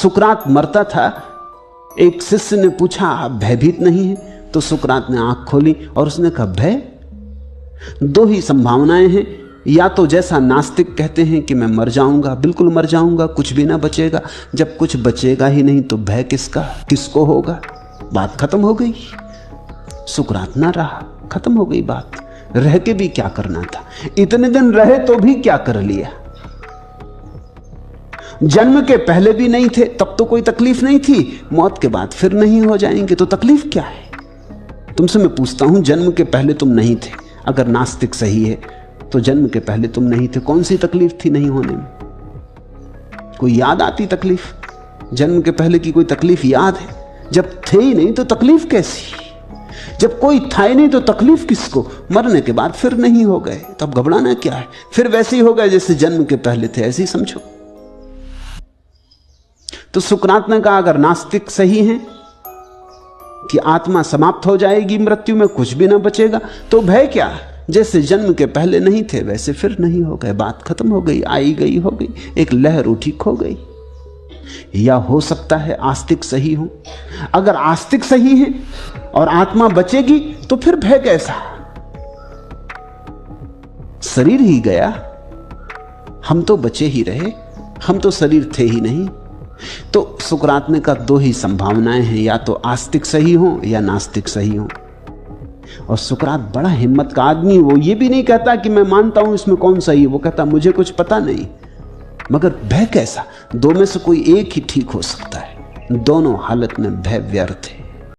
सुकरात मरता था, एक शिष्य ने पूछा आप भयभीत नहीं है? तो सुकरात ने आंख खोली और उसने कहा भय? दो ही संभावनाएं हैं, या तो जैसा नास्तिक कहते हैं कि मैं मर जाऊंगा, बिल्कुल मर जाऊंगा, कुछ भी ना बचेगा। जब कुछ बचेगा ही नहीं तो भय किसका, किसको होगा? बात खत्म हो गई। सुकरात ना रहा, खत्म हो गई बात। रह के भी क्या करना था? इतने दिन रहे तो भी क्या कर लिया? जन्म के पहले भी नहीं थे तब तो कोई तकलीफ नहीं थी, मौत के बाद फिर नहीं हो जाएंगे तो तकलीफ क्या है? तुमसे मैं पूछता हूं, जन्म के पहले तुम नहीं थे, अगर नास्तिक सही है तो जन्म के पहले तुम नहीं थे, कौन सी तकलीफ थी नहीं होने में? कोई याद आती तकलीफ? जन्म के पहले की कोई तकलीफ याद है? जब थे ही नहीं तो तकलीफ कैसी? जब कोई था ही नहीं तो तकलीफ किसको? मरने के बाद फिर नहीं हो गए तब घबराना क्या है? फिर वैसे ही हो गए जैसे जन्म के पहले थे, ऐसे ही समझो। तो सुकरात ने कहा अगर नास्तिक सही हैं कि आत्मा समाप्त हो जाएगी मृत्यु में, कुछ भी ना बचेगा, तो भय क्या? जैसे जन्म के पहले नहीं थे वैसे फिर नहीं हो गए, बात खत्म हो गई, आई गई हो गई, एक लहर उठी खो गई। या हो सकता है आस्तिक सही हो। अगर आस्तिक सही है और आत्मा बचेगी तो फिर भय कैसा? शरीर ही गया, हम तो बचे ही रहे, हम तो शरीर थे ही नहीं। तो सुकरात ने कहा दो ही संभावनाएं हैं, या तो आस्तिक सही हो या नास्तिक सही हो। और सुकरात बड़ा हिम्मत का आदमी, वो ये भी नहीं कहता कि मैं मानता हूं इसमें कौन सही है, वो कहता मुझे कुछ पता नहीं। मगर भय कैसा? दो में से कोई एक ही ठीक हो सकता है, दोनों हालत में भय व्यर्थ है।